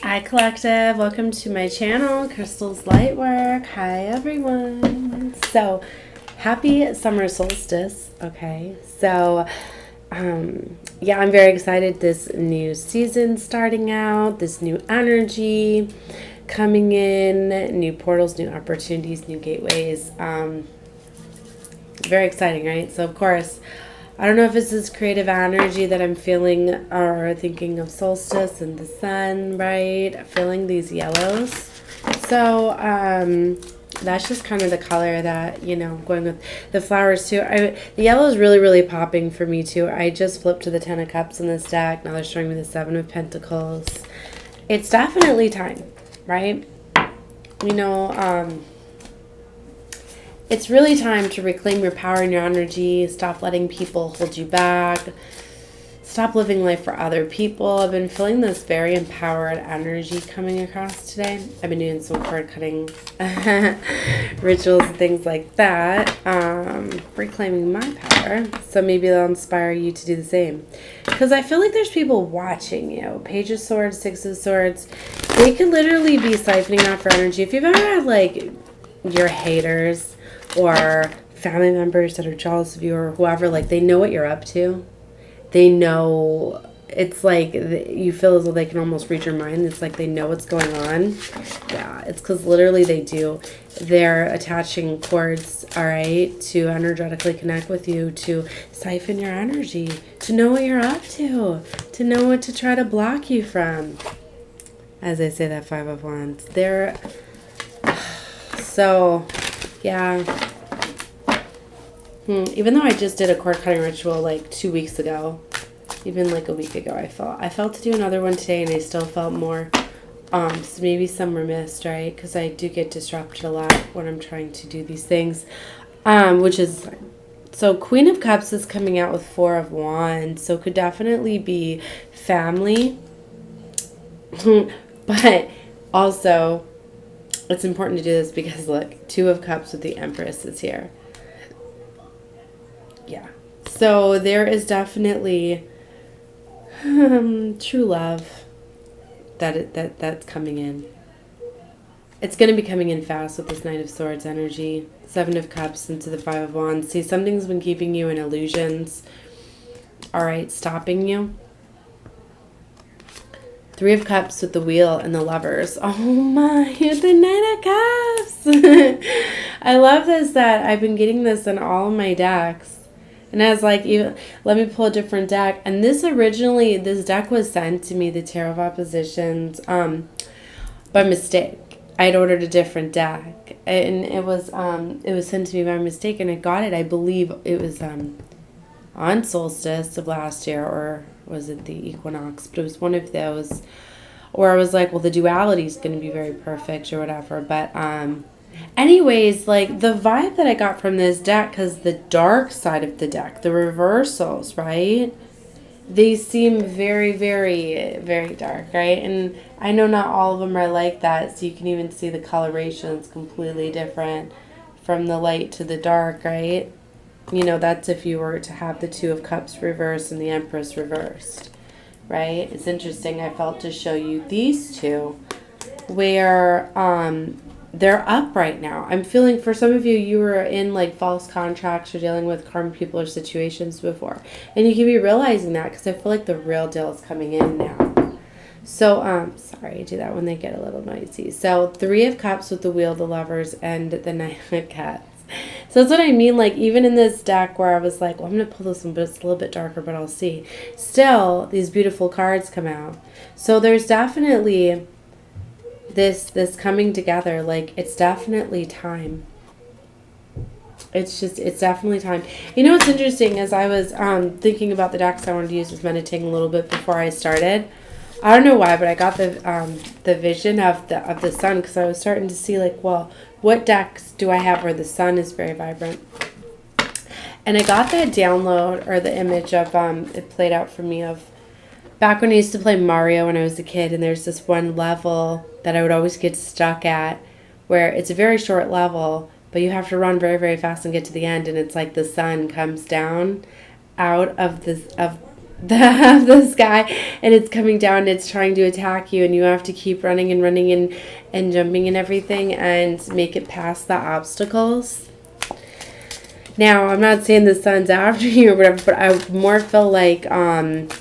Hi Collective, welcome to my channel, Crystal's Lightwork. Hi everyone. So, happy summer solstice, okay? So, yeah, I'm very excited. This new season starting out, this new energy coming in, new portals, new opportunities, new gateways. Very exciting, right? So, of course, I don't know if it's this creative energy that I'm feeling or thinking of solstice and the sun, right? Feeling these yellows. So, that's just kind of the color that, I'm going with. The flowers too. The yellow is really, really popping for me too. I just flipped to the Ten of Cups in this deck. Now they're showing me the Seven of Pentacles. It's definitely time, right? It's really time to reclaim your power and your energy. Stop letting people hold you back. Stop living life for other people. I've been feeling this very empowered energy coming across today. I've been doing some card cutting rituals and things like that. Reclaiming my power. So maybe they'll inspire you to do the same. Because I feel like there's people watching you. Page of Swords, Six of Swords. They could literally be siphoning off your energy. If you've ever had your haters or family members that are jealous of you or whoever, they know what you're up to. They know, it's like you feel as though they can almost read your mind. It's like they know what's going on. Yeah, it's because literally they do. They're attaching cords, all right, to energetically connect with you, to siphon your energy, to know what you're up to know what to try to block you from. As I say that, Five of Wands. So, yeah. Even though I just did a cord cutting ritual 2 weeks ago, even a week ago, I felt to do another one today, and I still felt more. So maybe some were missed, right? Because I do get disrupted a lot when I'm trying to do these things, which is so. Queen of Cups is coming out with Four of Wands, so could definitely be family, but also it's important to do this because look, Two of Cups with the Empress is here. Yeah. So there is definitely true love that's coming in. It's going to be coming in fast with this Knight of Swords energy. Seven of Cups into the Five of Wands. See, something's been keeping you in illusions. All right, stopping you. Three of Cups with the Wheel and the Lovers. Oh my, the Knight of Cups. I love this, that I've been getting this in all of my decks. And I was like, let me pull a different deck. And this deck was sent to me, the Tarot of Oppositions, by mistake. I had ordered a different deck. And it was sent to me by mistake. And I got it, I believe it was on Solstice of last year. Or was it the Equinox? But it was one of those where I was like, well, the duality is going to be very perfect or whatever. But anyways, the vibe that I got from this deck, because the dark side of the deck, the reversals, right? They seem very, very, very dark, right? And I know not all of them are like that, so you can even see the colorations completely different from the light to the dark, right? That's if you were to have the Two of Cups reversed and the Empress reversed, right? It's interesting. I felt to show you these two where they're up right now. I'm feeling for some of you, you were in false contracts or dealing with karmic people or situations before. And you can be realizing that because I feel like the real deal is coming in now. So, sorry, I do that when they get a little noisy. So, Three of Cups with the Wheel, the Lovers, and the Knight of Cups. So that's what I mean. Even in this deck where I was like, well, I'm going to pull this one, but it's a little bit darker, but I'll see. Still, these beautiful cards come out. So there's definitely this coming together. It's definitely time. It's definitely time. What's interesting is I was thinking about the decks I wanted to use, was meditating a little bit before I started. I don't know why, but I got the vision of the sun, because I was starting to see well, what decks do I have where the sun is very vibrant? And I got that download or the image of it played out for me of back when I used to play Mario when I was a kid, and there's this one level that I would always get stuck at where it's a very short level, but you have to run very, very fast and get to the end, and it's the sun comes down out of the sky, and it's coming down and it's trying to attack you, and you have to keep running and running and jumping and everything and make it past the obstacles. Now, I'm not saying the sun's after you or whatever, but I more feel like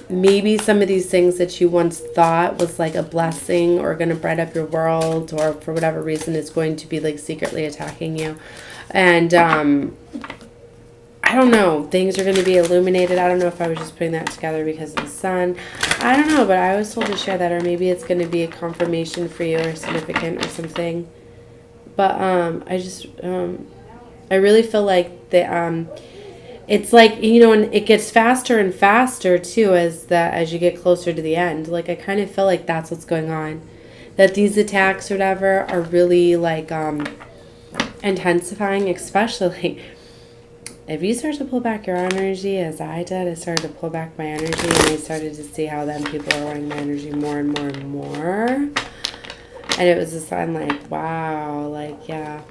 maybe some of these things that you once thought was like a blessing or going to bright up your world, or for whatever reason it's going to be like secretly attacking you. And I don't know, things are going to be illuminated. I don't know if I was just putting that together because of the sun. I don't know, but I was told to share that, or maybe it's going to be a confirmation for you or significant or something. But I really feel like it's like, you know, and it gets faster and faster too as you get closer to the end. Like, I kind of feel like that's what's going on. That these attacks or whatever are really like intensifying, especially if you start to pull back your energy, as I did. I started to pull back my energy, and I started to see how then people are wanting my energy more and more and more. And it was a sign like, wow, like, yeah,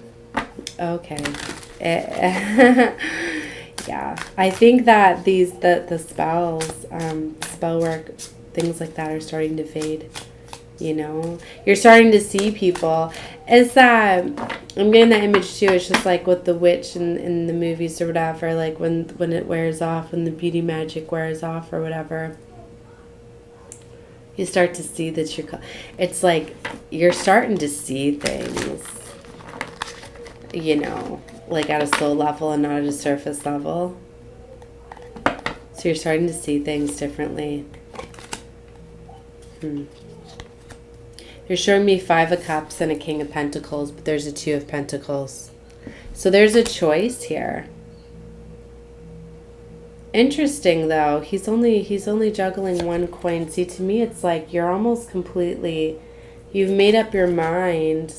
okay. Yeah, I think that the spells, spell work, things like that are starting to fade. You know, you're starting to see people. It's that I'm getting that image too. It's just like with the witch in the movies or whatever. Like when it wears off, when the beauty magic wears off or whatever, you start to see that it's like you're starting to see things. You know, like at a soul level and not at a surface level. So you're starting to see things differently. They're showing me 5 of Cups and a King of Pentacles, but there's a 2 of Pentacles. So there's a choice here. Interesting though. He's only juggling 1 coin. See, to me it's like you're almost completely, you've made up your mind.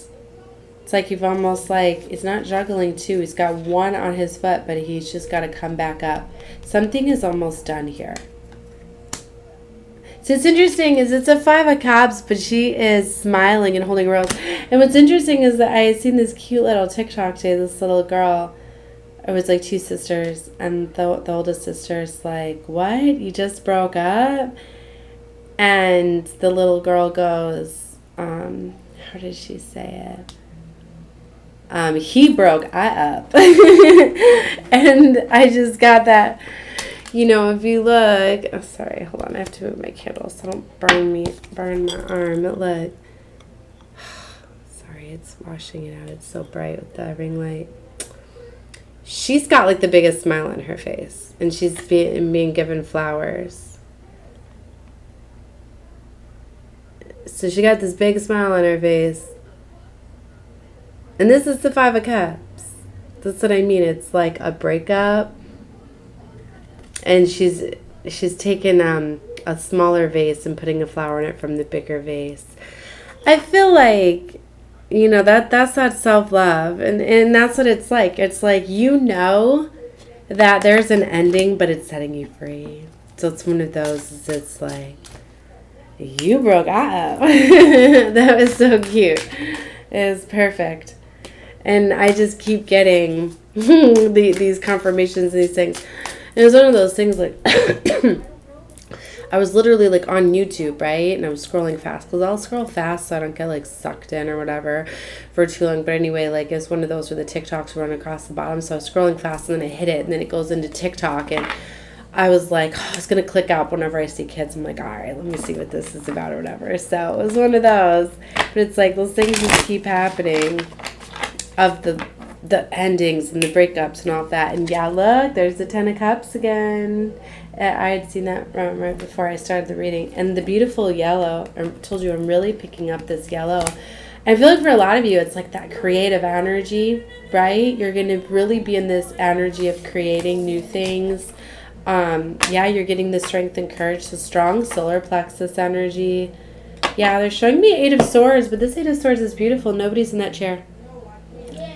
It's like you've almost like, it's not juggling 2. He's got 1 on his foot, but he's just got to come back up. Something is almost done here. So it's interesting is it's a 5 of Cups, but she is smiling and holding a rose. And what's interesting is that I had seen this cute little TikTok today, this little girl. It was like 2 sisters, and the oldest sister's like, what? You just broke up? And the little girl goes, how did she say it? He broke up. And I just got that. You know, if you look, oh, sorry, hold on, I have to move my candle so I don't burn my arm. Look, sorry, it's washing it out. It's so bright with the ring light. She's got like the biggest smile on her face, and she's being given flowers. So she got this big smile on her face, and this is the 5 of Cups. That's what I mean. It's like a breakup. And she's taken a smaller vase and putting a flower in it from the bigger vase. I feel like, you know, that's that self-love. And that's what it's like. It's like, you know that there's an ending, but it's setting you free. So it's one of those, it's like, you broke up. That was so cute. It was perfect. And I just keep getting these confirmations and these things. And it was one of those things like, I was literally like on YouTube, right? And I was scrolling fast, because I'll scroll fast so I don't get like sucked in or whatever for too long. But anyway, like it's one of those where the TikToks run across the bottom. So I was scrolling fast, and then I hit it, and then it goes into TikTok. And I was like, oh, I was going to click out whenever I see kids. I'm like, all right, let me see what this is about or whatever. So it was one of those. But it's like those things just keep happening of the endings and the breakups and all that. And yeah, look, there's the 10 of Cups again. I had seen that right before I started the reading. And the beautiful yellow, I told you I'm really picking up this yellow. I feel like for a lot of you, it's like that creative energy, right? You're going to really be in this energy of creating new things. Yeah, you're getting the strength and courage, the strong solar plexus energy. Yeah, they're showing me 8 of Swords, but this 8 of Swords is beautiful. Nobody's in that chair.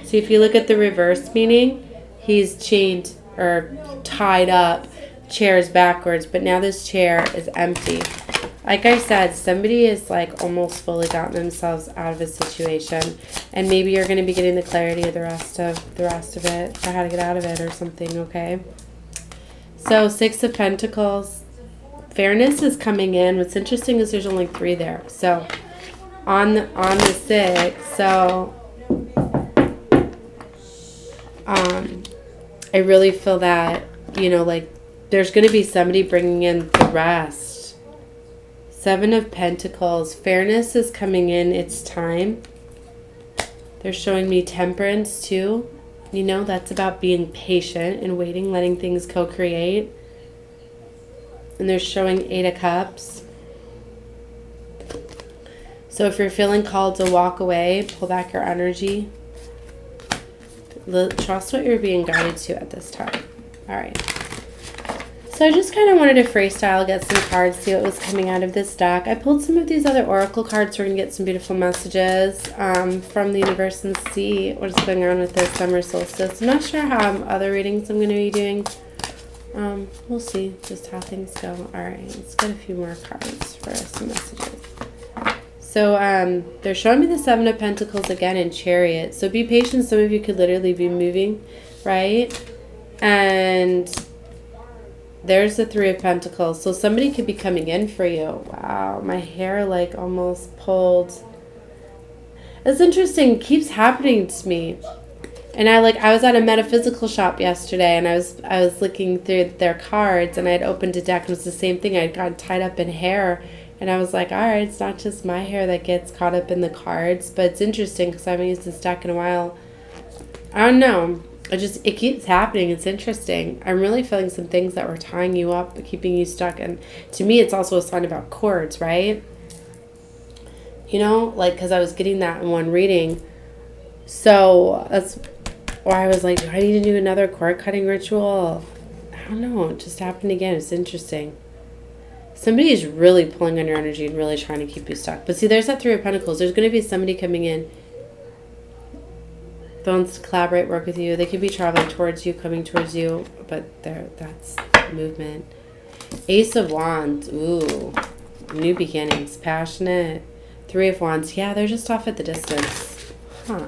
So if you look at the reverse meaning, he's chained or tied up, chairs backwards, but now this chair is empty. Like I said, somebody is like almost fully gotten themselves out of a situation, and maybe you're going to be getting the clarity of the rest of it, or how to get out of it or something, okay? So 6 of Pentacles, fairness is coming in. What's interesting is there's only 3 there. So on the 6, so I really feel that, you know, like there's going to be somebody bringing in the rest. 7 of Pentacles. Fairness is coming in. It's time. They're showing me temperance too. You know, that's about being patient and waiting, letting things co-create. And they're showing 8 of Cups. So if you're feeling called to walk away, pull back your energy. Trust what you're being guided to at this time. All right. So I just kind of wanted to freestyle, get some cards, see what was coming out of this deck. I pulled some of these other oracle cards. So we're going to get some beautiful messages from the universe and see what is going on with this summer solstice. I'm not sure how other readings I'm going to be doing. We'll see just how things go. All right, let's get a few more cards for some messages. So they're showing me the 7 of Pentacles again in Chariot. So be patient. Some of you could literally be moving, right? And there's the 3 of Pentacles. So somebody could be coming in for you. Wow, my hair like almost pulled. It's interesting. It keeps happening to me. And I was at a metaphysical shop yesterday, and I was looking through their cards, and I had opened a deck, and it was the same thing. I'd gotten tied up in hair. And I was like, all right, it's not just my hair that gets caught up in the cards. But it's interesting because I haven't used this deck in a while. I don't know. It keeps happening. It's interesting. I'm really feeling some things that were tying you up, keeping you stuck. And to me, it's also a sign about cords, right? You know, like, because I was getting that in one reading. So that's why I was like, do I need to do another cord cutting ritual? I don't know. It just happened again. It's interesting. Somebody is really pulling on your energy and really trying to keep you stuck. But see, there's that 3 of Pentacles. There's going to be somebody coming in that wants to collaborate, work with you. They could be traveling towards you, coming towards you. But that's movement. Ace of Wands. Ooh. New beginnings. Passionate. 3 of Wands. Yeah, they're just off at the distance. Huh.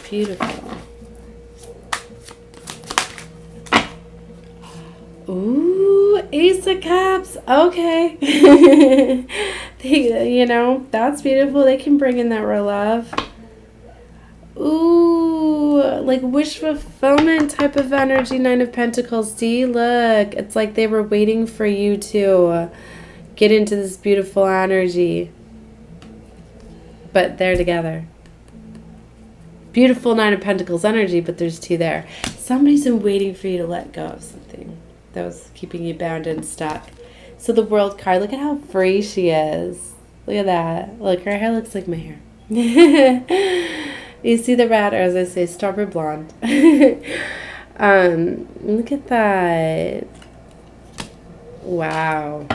Beautiful. Ooh, Ace of Cups. Okay. You know, that's beautiful. They can bring in that real love. Ooh, like wish fulfillment type of energy. 9 of Pentacles. See, look. It's like they were waiting for you to get into this beautiful energy. But they're together. Beautiful 9 of Pentacles energy, but there's 2 there. Somebody's been waiting for you to let go of something that was keeping you bound and stuck. So the World card, look at how free she is. Look at that. Look, her hair looks like my hair. You see the red, or as I say, strawberry blonde. Look at that. Wow.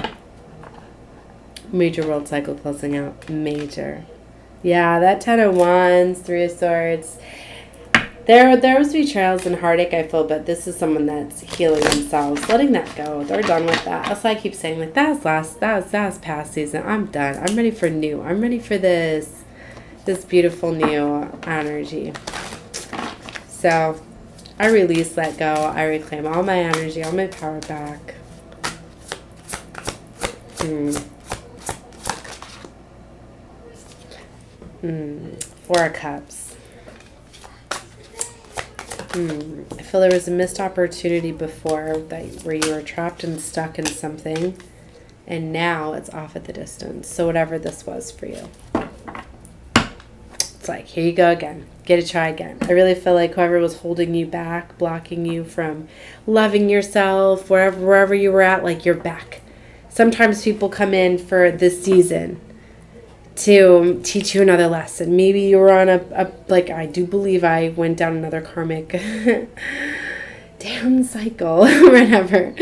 Major world cycle closing out. Major. Yeah, that 10 of Wands, 3 of Swords. There was betrayals and heartache, I feel, but this is someone that's healing themselves, letting that go. They're done with that. That's why I keep saying, like, that was past season. I'm done. I'm ready for new. I'm ready for this beautiful new energy. So I release, let go. I reclaim all my energy, all my power back. 4 of Cups. I feel there was a missed opportunity before where you were trapped and stuck in something, and now it's off at the distance. So whatever this was for you, it's like, here you go again. Get to try again. I really feel like whoever was holding you back, blocking you from loving yourself, wherever you were at, like, you're back. Sometimes people come in for this season to teach you another lesson. Maybe you were on like, I do believe I went down another karmic damn cycle or whatever.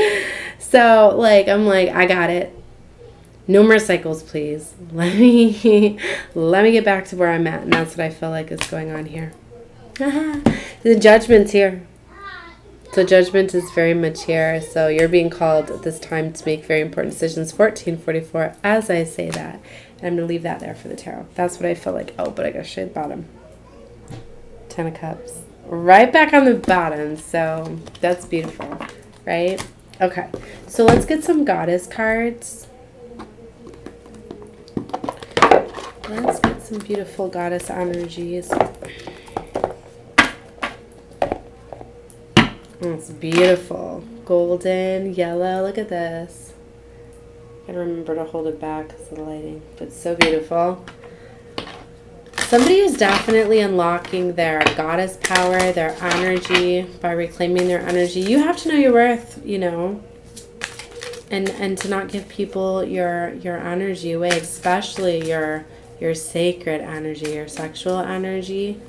So, like, I'm like, I got it. No more cycles, please. Let me get back to where I'm at. And that's what I feel like is going on here. The Judgment's here. So judgment is very much here. So you're being called at this time to make very important decisions. 1444, as I say that. And I'm going to leave that there for the tarot. That's what I feel like. Oh, but I got to show you the bottom. 10 of Cups. Right back on the bottom. So that's beautiful, right? Okay, so let's get some goddess cards. Let's get some beautiful goddess energies. Oh, it's beautiful. Golden, yellow. Look at this. I gotta remember to hold it back because of the lighting. But it's so beautiful. Somebody is definitely unlocking their goddess power, their energy, by reclaiming their energy. You have to know your worth, you know. And to not give people your energy away, especially your sacred energy, your sexual energy,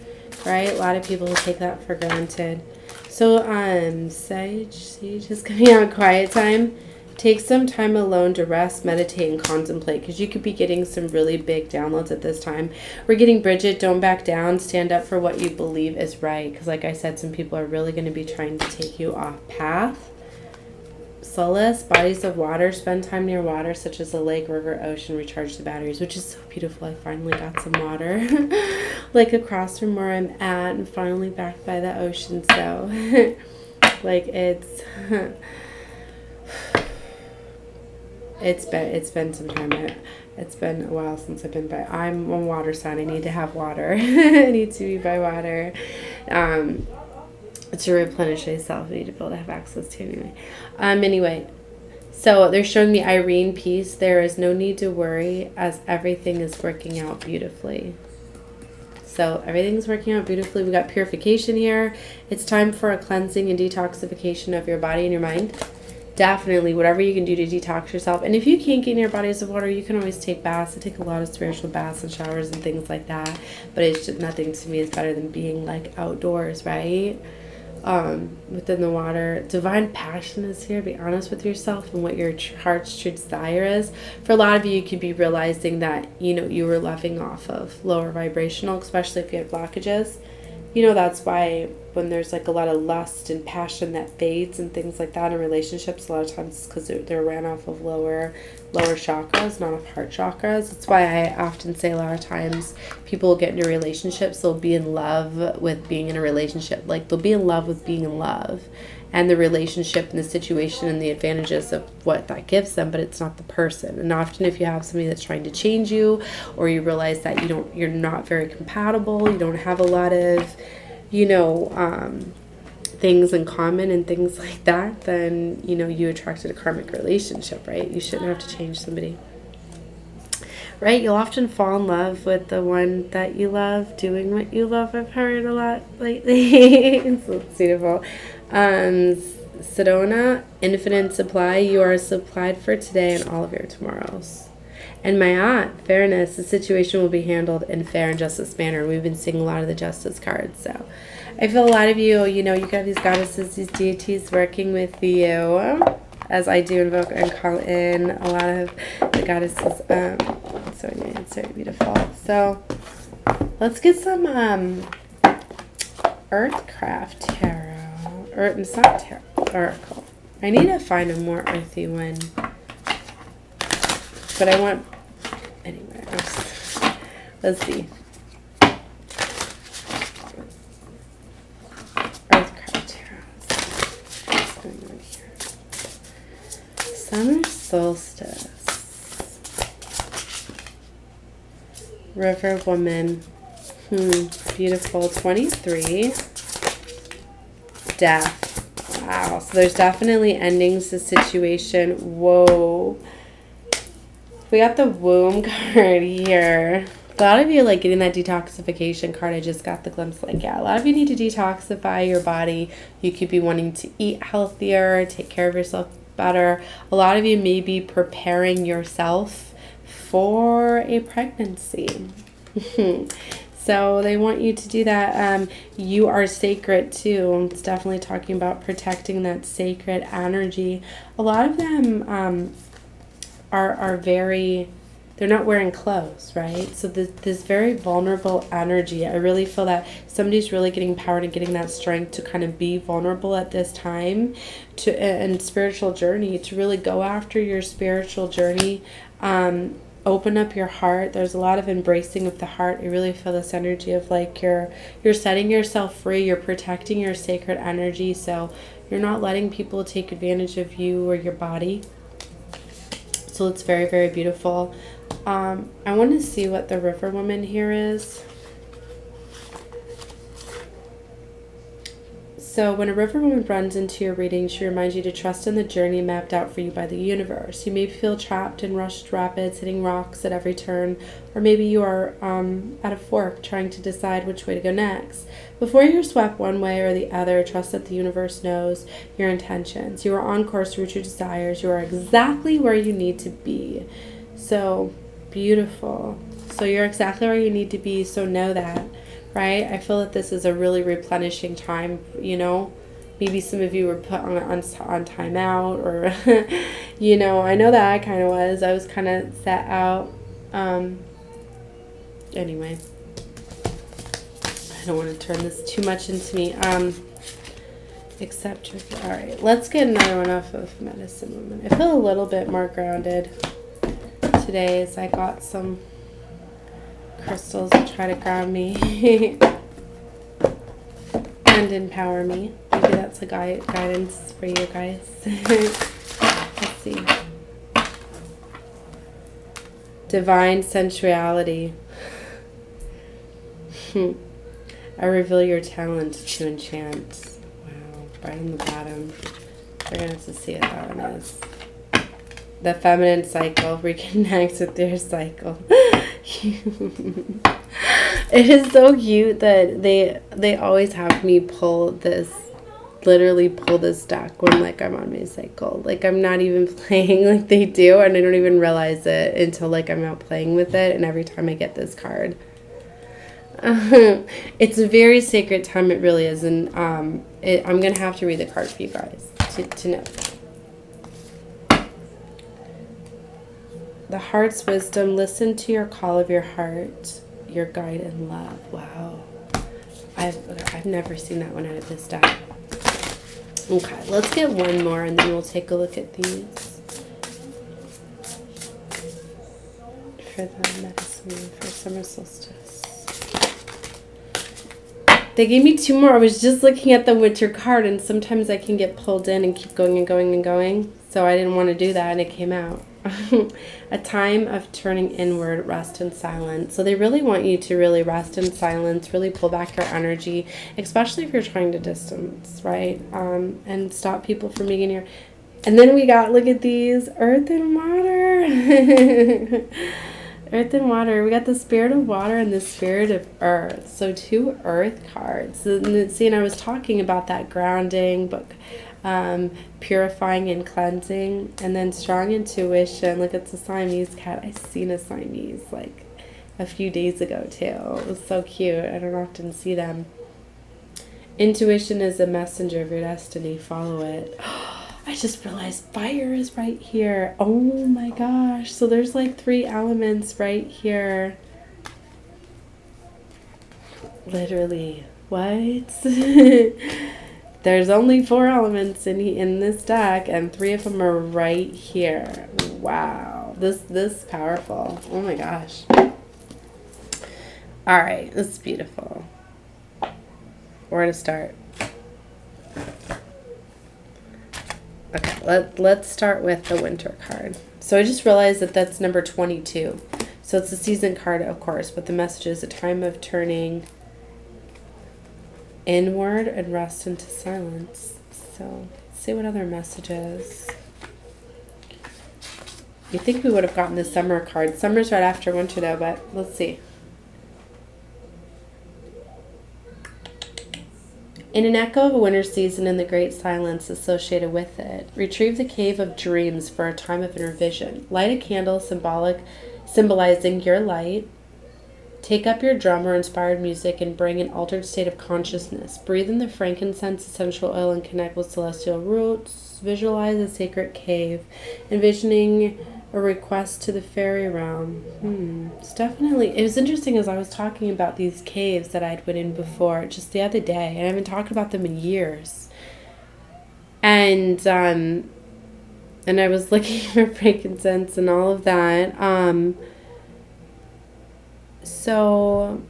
right? A lot of people take that for granted. So, Sage is coming out quiet time. Take some time alone to rest, meditate, and contemplate, because you could be getting some really big downloads at this time. We're getting Bridget, don't back down. Stand up for what you believe is right, because like I said, some people are really going to be trying to take you off path. Solace, bodies of water. Spend time near water, such as a lake, river, ocean. Recharge the batteries, which is so beautiful. I finally got some water, like across from where I'm at, and finally back by the ocean. So, like it's been some time. It's been a while since I've been by. I'm a water sign. I need to have water. I need to be by water. To replenish myself, I need to be able to have access to anyway. Anyway, so they're showing me Irene peace. There is no need to worry, as everything is working out beautifully. So everything's working out beautifully. We got purification here. It's time for a cleansing and detoxification of your body and your mind. Definitely, whatever you can do to detox yourself. And if you can't get near bodies of water, you can always take baths. I take a lot of spiritual baths and showers and things like that. But it's just nothing to me is better than being like outdoors, right? Within the water. Divine passion is here. Be honest with yourself and what your heart's true desire is. For a lot of you, you could be realizing that, you know, you were loving off of lower vibrational, especially if you had blockages. You know, that's why when there's like a lot of lust and passion that fades and things like that in relationships, a lot of times it's because they're ran off of lower chakras, not of heart chakras. That's why I often say a lot of times people get into relationships, they'll be in love with being in a relationship. Like they'll be in love with being in love and the relationship and the situation and the advantages of what that gives them, but it's not the person. And often if you have somebody that's trying to change you, or you realize that you're not very compatible, you don't have a lot of, you know, things in common and things like that, then, you know, you attracted a karmic relationship, right? You shouldn't have to change somebody. Right? You'll often fall in love with the one that you love, doing what you love. I've heard a lot lately. It's so beautiful. Sedona, infinite supply. You are supplied for today and all of your tomorrows. And my aunt, fairness, the situation will be handled in fair and justice manner. We've been seeing a lot of the justice cards. So I feel a lot of you, you know, you got these goddesses, these deities working with you, as I do invoke and call in a lot of the goddesses. So anyway, it's very beautiful. So let's get some Earthcraft Tarot. It's not tarot, Oracle. I need to find a more earthy one. But I want, anyway, let's see. Earthcraft Tarot. What's going on here? Summer Solstice. River Woman. Beautiful. 23. Death. Wow. So there's definitely endings to situation. Whoa. We got the womb card here. A lot of you like getting that detoxification card. I just got the glimpse. Like, yeah, a lot of you need to detoxify your body. You could be wanting to eat healthier, take care of yourself better. A lot of you may be preparing yourself for a pregnancy. So they want you to do that. You are sacred too. It's definitely talking about protecting that sacred energy. A lot of them are very, they're not wearing clothes, right? So this very vulnerable energy. I really feel that somebody's really getting power and getting that strength to kind of be vulnerable at this time, and spiritual journey, to really go after your spiritual journey. Open up your heart. There's a lot of embracing of the heart. I really feel this energy of like you're setting yourself free. You're protecting your sacred energy. So You're not letting people take advantage of you or your body. So it's very, very beautiful. I want to see what the river woman here is. So when a river woman runs into your reading, she reminds you to trust in the journey mapped out for you by the universe. You may feel trapped in rushed rapids, hitting rocks at every turn, or maybe you are at a fork trying to decide which way to go next. Before you're swept one way or the other, trust that the universe knows your intentions. You are on course to reach your desires. You are exactly where you need to be. So beautiful. So you're exactly where you need to be, so know that. Right? I feel that this is a really replenishing time, you know. Maybe some of you were put on timeout, or, you know, I know that I kind of was. I was kind of set out. Anyway, I don't want to turn this too much into me. Except, all right, let's get another one off of Medicine Woman. I feel a little bit more grounded today as I got some crystals to try to ground me and empower me. Maybe that's a guidance for you guys. Let's see. Divine sensuality. I reveal your talent to enchant. Wow, right on the bottom. We're going to have to see what that one is. The feminine cycle. Reconnect with your cycle. It is so cute that they always have me literally pull this deck when like I'm on my cycle. Like I'm not even playing like they do, and I don't even realize it until like I'm out playing with it, and every time I get this card. It's a very sacred time, it really is, and I'm going to have to read the card for you guys to know. The heart's wisdom, listen to your call of your heart, your guide and love. Wow. I've never seen that one out of this deck. Okay, let's get one more and then we'll take a look at these. For the medicine for summer solstice. They gave me two more. I was just looking at the winter card, and sometimes I can get pulled in and keep going and going and going. So I didn't want to do that, and it came out. A time of turning inward, rest and silence. So they really want you to really rest in silence, really pull back your energy, especially if you're trying to distance, right? And stop people from being in your... And then we got, look at these, earth and water. Earth and water. We got the spirit of water and the spirit of earth. So two earth cards. See, and I was talking about that grounding, but purifying and cleansing, and then strong intuition. Look at the Siamese cat. I seen a Siamese like a few days ago too. It was so cute. I don't often see them. Intuition is a messenger of your destiny. Follow it. I just realized fire is right here. Oh my gosh. So there's like 3 elements right here. Literally. What? There's only 4 elements in this deck, and 3 of them are right here. Wow. This is powerful. Oh my gosh. All right. This is beautiful. Where to start? Okay, let's start with the winter card. So I just realized that that's number 22. So it's the season card, of course, but the message is a time of turning inward and rest into silence. So let's see what other messages. You think we would have gotten the summer card. Summer's right after winter though, but let's see. In an echo of a winter season and the great silence associated with it, retrieve the cave of dreams for a time of inner vision. Light a candle symbolizing your light. Take up your drum or inspired music and bring an altered state of consciousness. Breathe in the frankincense essential oil and connect with celestial roots. Visualize a sacred cave, envisioning a request to the fairy realm. It's definitely, it was interesting as I was talking about these caves that I'd been in before just the other day, and I've been talking about them in years. And I was looking for frankincense and all of that. So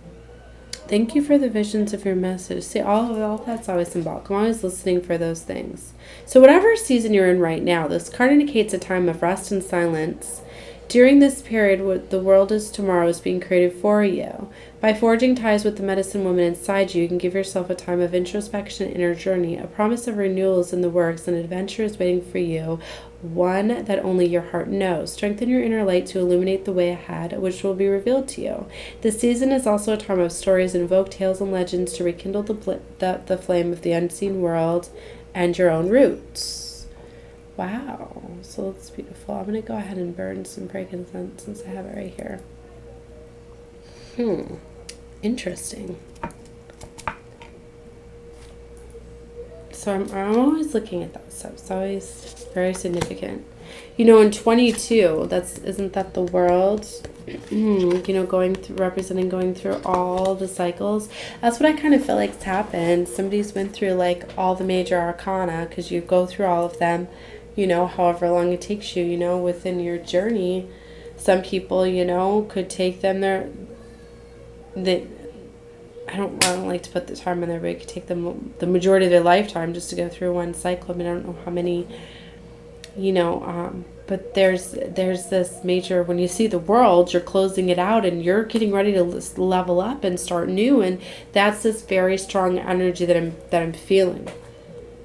Thank you for the visions of your message. See, all that's always symbolic. I'm always listening for those things. So whatever season you're in right now, this card indicates a time of rest and silence. During this period, what the world is tomorrow is being created for you. By forging ties with the medicine woman inside you, you can give yourself a time of introspection and inner journey. A promise of renewal is in the works. An adventure is waiting for you, one that only your heart knows. Strengthen your inner light to illuminate the way ahead, which will be revealed to you. This season is also a time of stories and folk tales and legends to rekindle the flame of the unseen world and your own roots. Wow, so that's beautiful. I'm going to go ahead and burn some frankincense since I have it right here. Interesting. So I'm always looking at that stuff. It's always very significant. You know, in 22, isn't that the world? You know, going through all the cycles. That's what I kind of feel like's happened. Somebody's went through like all the major arcana, because you go through all of them, you know, however long it takes you, you know, within your journey. Some people, you know, could take them I don't like to put the time on there, but it could take them the majority of their lifetime just to go through one cycle. I mean, I don't know how many, you know, but there's this major, when you see the world, you're closing it out and you're getting ready to level up and start new. And that's this very strong energy that I'm feeling,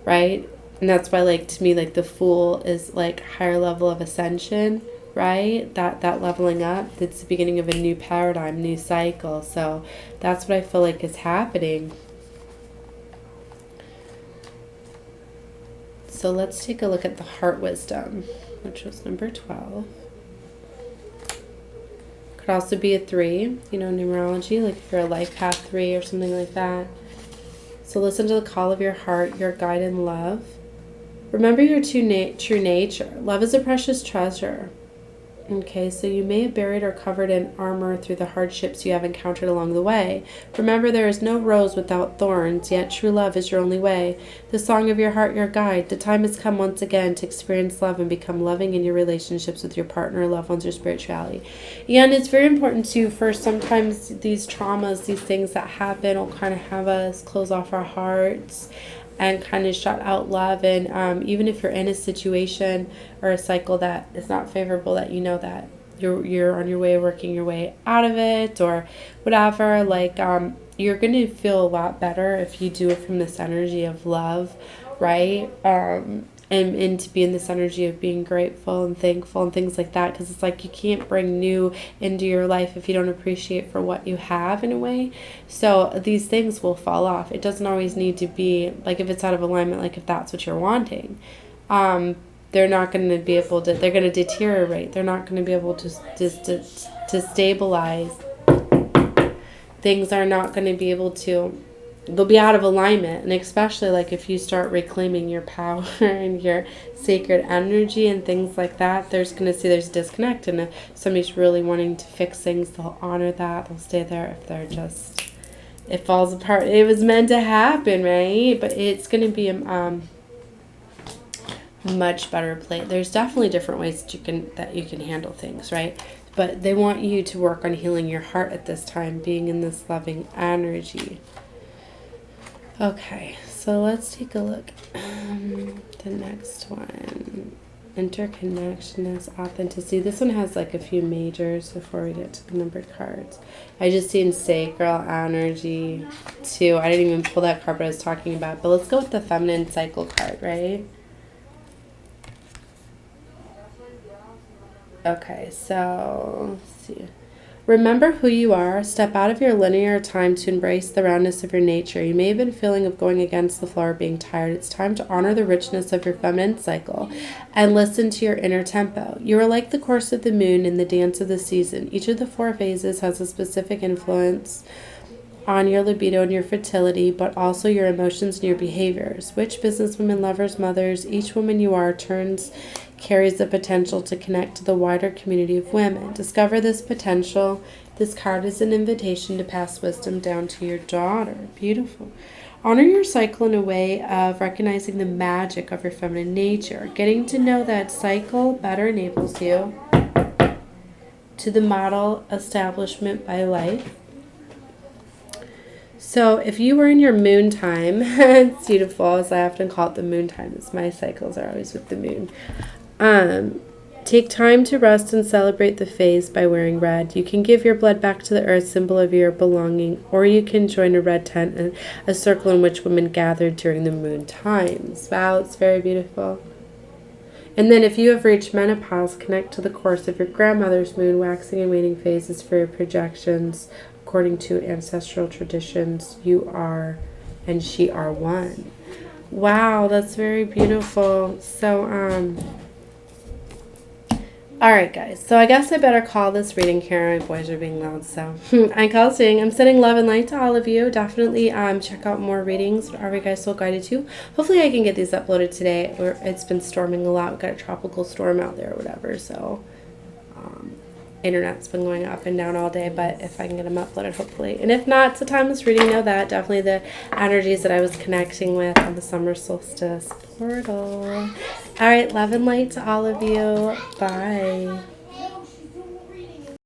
right? And that's why, like, to me, like, the Fool is like higher level of ascension, right? That leveling up, it's the beginning of a new paradigm, new cycle. So that's what I feel like is happening. So let's take a look at the heart wisdom, which was number 12. Could also be a 3, you know, numerology, like if you're a life path 3 or something like that. So listen to the call of your heart, your guide and love. Remember your true nature. Love is a precious treasure. Okay, so you may have buried or covered in armor through the hardships you have encountered along the way. Remember, there is no rose without thorns, yet true love is your only way. The song of your heart, your guide. The time has come once again to experience love and become loving in your relationships with your partner, loved ones, or spirituality. Yeah, and it's very important too, for sometimes these traumas, these things that happen will kind of have us close off our hearts and kind of shut out love. And even if you're in a situation or a cycle that is not favorable, that you know that you're on your way, working your way out of it or whatever, like you're going to feel a lot better if you do it from this energy of love, right? And to be in this energy of being grateful and thankful and things like that, because it's like you can't bring new into your life if you don't appreciate for what you have, in a way. So these things will fall off. It doesn't always need to be like, if it's out of alignment, like if that's what you're wanting, they're not going to be able to, they're going to deteriorate. They're not going to be able to stabilize. Things are not going to be able to, they'll be out of alignment. And especially like if you start reclaiming your power and your sacred energy and things like that, there's disconnect. And if somebody's really wanting to fix things, they'll honor that, they'll stay there. If they're just, it falls apart, it was meant to happen, right? But it's going to be much better place. There's definitely different ways that you can handle things, right? But they want you to work on healing your heart at this time, being in this loving energy. Okay, so let's take a look. The next one, interconnectedness, authenticity. This one has like a few majors before we get to the numbered cards. I just seen sacral energy too. I didn't even pull that card, but I was talking about. But let's go with the feminine cycle card, right? Okay, so let's see. Remember who you are. Step out of your linear time to embrace the roundness of your nature. You may have been feeling of going against the flow or being tired. It's time to honor the richness of your feminine cycle and listen to your inner tempo. You are like the course of the moon in the dance of the season. Each of the 4 phases has a specific influence on your libido and your fertility, but also your emotions and your behaviors. Which businesswomen, lovers, mothers, each woman you are carries the potential to connect to the wider community of women. Discover this potential. This card is an invitation to pass wisdom down to your daughter. Beautiful. Honor your cycle in a way of recognizing the magic of your feminine nature. Getting to know that cycle better enables you to the model establishment by life. So if you were in your moon time, it's beautiful, as I often call it the moon time, as my cycles are always with the moon. Take time to rest and celebrate the phase by wearing red. You can give your blood back to the earth, symbol of your belonging, or you can join a red tent and a circle in which women gathered during the moon times. Wow, it's very beautiful. And then if you have reached menopause, connect to the course of your grandmother's moon. Waxing and waning phases for your projections. According to ancestral traditions, you are and she are one. Wow, that's very beautiful. So, all right, guys. So I guess I better call this reading here. My boys are being loud, so I call it saying I'm sending love and light to all of you. Definitely check out more readings, whatever you guys feel guided to. Hopefully I can get these uploaded today. It's been storming a lot. We've got a tropical storm out there or whatever, so internet's been going up and down all day, but if I can get them uploaded, hopefully. And if not, it's a timeless reading. Know that. Definitely the energies that I was connecting with on the summer solstice portal. All right, love and light to all of you. Bye.